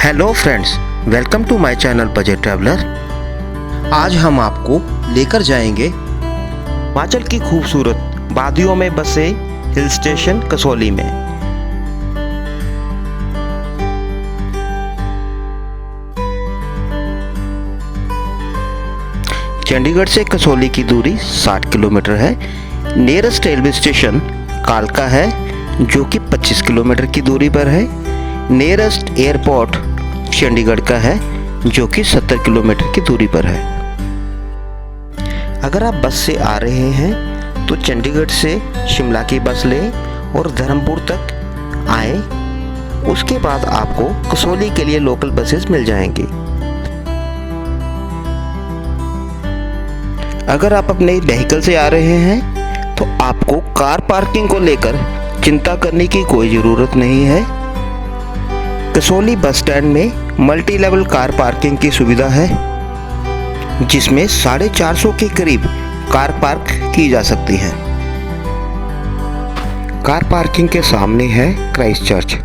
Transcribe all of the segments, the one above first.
Hello friends, welcome to my channel budget traveller. आज हम आपको लेकर जाएंगे हिमाचल की खूबसूरत वादियों में बसे हिल स्टेशन कसौली में। चंडीगढ़ से कसौली की दूरी 60 किलोमीटर है। नियरेस्ट रेलवे स्टेशन कालका है जो कि 25 किलोमीटर की दूरी पर है। नियरेस्ट एयरपोर्ट चंडीगढ़ का है जो कि 70 किलोमीटर की दूरी पर है। अगर आप बस से आ रहे हैं तो चंडीगढ़ से शिमला की बस लें और धर्मपुर तक आए। उसके बाद आपको कसौली के लिए लोकल बसेस मिल जाएंगी। अगर आप अपने व्हीकल से आ रहे हैं तो आपको कार पार्किंग को लेकर चिंता करने की कोई ज़रूरत नहीं है। कसौली बस स्टैंड में मल्टी लेवल कार पार्किंग की सुविधा है जिसमें 450 के करीब कार पार्क की जा सकती है। कार पार्किंग के सामने है क्राइस्ट चर्च।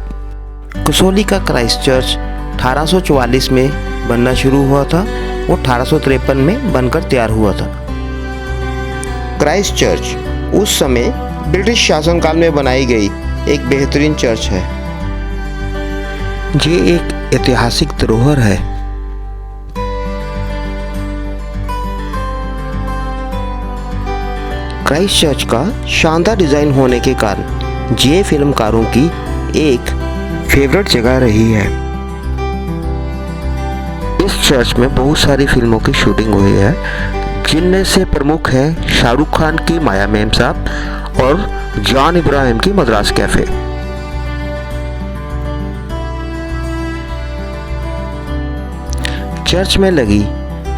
कसौली का क्राइस्ट चर्च 1844 में बनना शुरू हुआ था और 1853 में बनकर तैयार हुआ था। क्राइस्ट चर्च उस समय ब्रिटिश शासनकाल में बनाई गई एक बेहतरीन चर्च है। ये एक ऐतिहासिक धरोहर है। क्राइस्ट चर्च का शानदार डिजाइन होने के कारण ये फिल्मकारों की एक फेवरेट जगह रही है। इस चर्च में बहुत सारी फिल्मों की शूटिंग हुई है जिनमें से प्रमुख है शाहरुख खान की माया मेम साहब और जॉन इब्राहिम की मद्रास कैफे। चर्च में लगी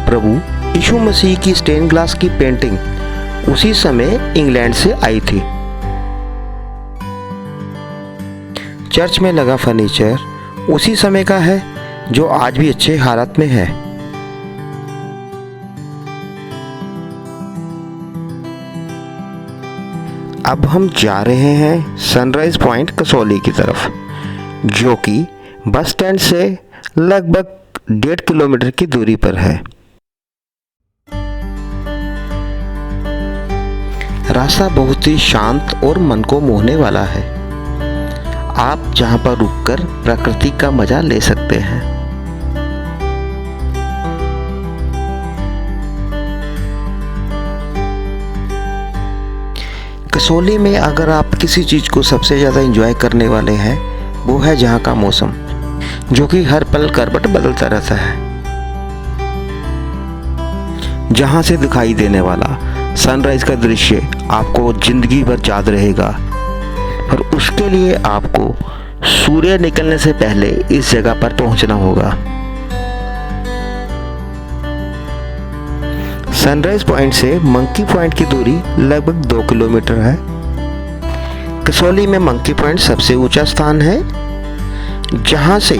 प्रभु यीशु मसीह की स्टेन ग्लास की पेंटिंग उसी समय इंग्लैंड से आई थी। चर्च में लगा फर्नीचर उसी समय का है जो आज भी अच्छे हालत में है। अब हम जा रहे हैं सनराइज पॉइंट कसौली की तरफ जो कि बस स्टैंड से लगभग 1.5 किलोमीटर की दूरी पर है। रास्ता बहुत ही शांत और मन को मोहने वाला है। आप जहां पर रुककर प्रकृति का मजा ले सकते हैं। कसौली में अगर आप किसी चीज को सबसे ज्यादा एंजॉय करने वाले हैं वो है जहां का मौसम जो कि हर पल करवट बदलता रहता है। जहां से दिखाई देने वाला सनराइज का दृश्य आपको जिंदगी भर याद रहेगा और उसके लिए आपको सूर्य निकलने से पहले इस जगह पर पहुंचना होगा। सनराइज पॉइंट से मंकी पॉइंट की दूरी लगभग 2 किलोमीटर है। कसौली में मंकी पॉइंट सबसे ऊंचा स्थान है जहां से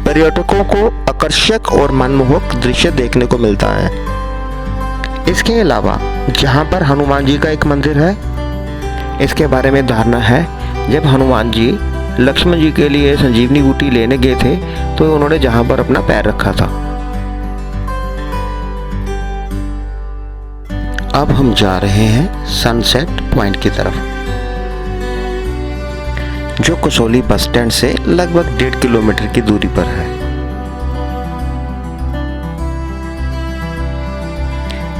पर्यटकों को आकर्षक और मनमोहक दृश्य देखने को मिलता है। इसके अलावा जहां पर हनुमान जी का एक मंदिर है, इसके बारे में धारणा है जब हनुमान जी लक्ष्मण जी के लिए संजीवनी बूटी लेने गए थे तो उन्होंने जहां पर अपना पैर रखा था। अब हम जा रहे हैं सनसेट पॉइंट की तरफ जो कसौली बस स्टैंड से लगभग 1.5 किलोमीटर की दूरी पर है।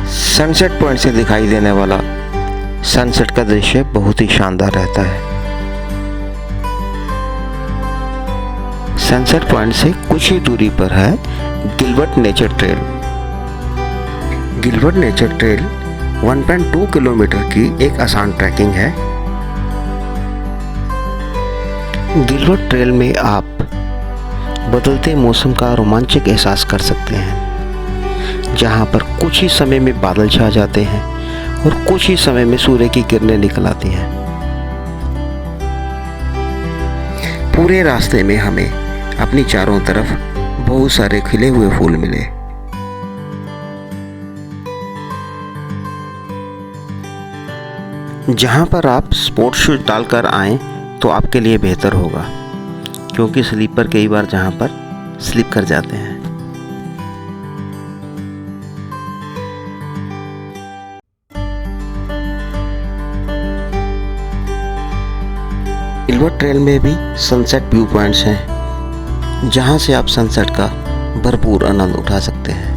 सनसेट पॉइंट से दिखाई देने वाला सनसेट का दृश्य बहुत ही शानदार रहता है। सनसेट पॉइंट से कुछ ही दूरी पर है Gilbert nature trail. Gilbert nature trail 1.2 kilometre की एक आसान ट्रैकिंग है। गिलबर्ट ट्रेल में आप बदलते मौसम का रोमांचक एहसास कर सकते हैं जहां पर कुछ ही समय में बादल छा जाते हैं और कुछ ही समय में सूर्य की किरणें निकल आती हैं। पूरे रास्ते में हमें अपनी चारों तरफ बहुत सारे खिले हुए फूल मिले। जहां पर आप स्पोर्ट्स शूज डालकर आएं तो आपके लिए बेहतर होगा क्योंकि स्लीपर कई बार जहां पर स्लिप कर जाते हैं। सिल्वर ट्रेल में भी सनसेट व्यू पॉइंट्स हैं, जहां से आप सनसेट का भरपूर आनंद उठा सकते हैं।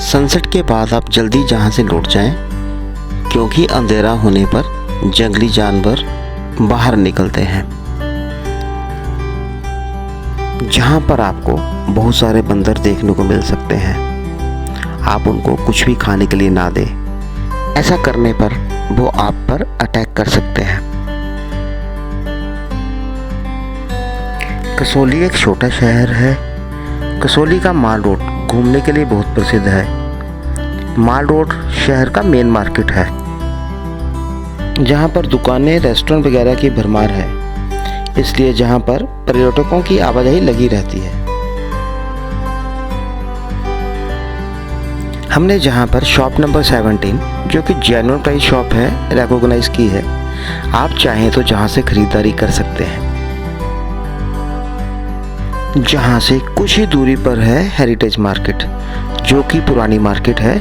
सनसेट के बाद आप जल्दी जहां से लौट जाएं, क्योंकि अंधेरा होने पर जंगली जानवर बाहर निकलते हैं, जहां पर आपको बहुत सारे बंदर देखने को मिल सकते हैं। आप उनको कुछ भी खाने के लिए ना दें, ऐसा करने पर वो आप पर अटैक कर सकते हैं। कसौली एक छोटा शहर है। कसौली का माल रोड घूमने के लिए बहुत प्रसिद्ध है। माल रोड शहर का मेन मार्केट है, जहां पर दुकानें, रेस्टोरेंट वगैरह की भरमार है, इसलिए जहां पर पर्यटकों की आवाजाही लगी रहती है। हमने जहां पर शॉप नंबर 17, जो कि जेन्युइन प्राइस शॉप है, रिकॉग्नाइज की है। आप चाहें तो जहां से खरीदारी कर सकते हैं। जहां से कुछ ही दूरी पर है हेरिटेज मार्केट, जो कि पुरानी मार्केट है।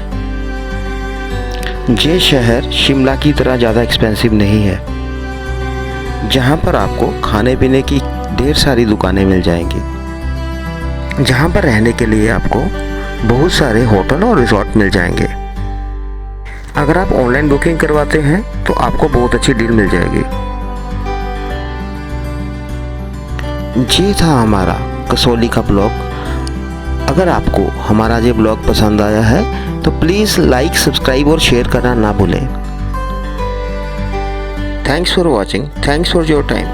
ये शहर शिमला की तरह ज़्यादा एक्सपेंसिव नहीं है, जहां पर आपको खाने पीने की ढेर सारी दुकानें मिल जाएंगी, जहां पर रहने के लिए आपको बहुत सारे होटल और रिजॉर्ट मिल जाएंगे। अगर आप ऑनलाइन बुकिंग करवाते हैं तो आपको बहुत अच्छी डील मिल जाएगी। ये था हमारा कसौली का ब्लॉग। अगर आपको हमारा ये ब्लॉग पसंद आया है तो प्लीज़ लाइक, सब्सक्राइब और शेयर करना ना भूलें। Thanks for watching, thanks for your time.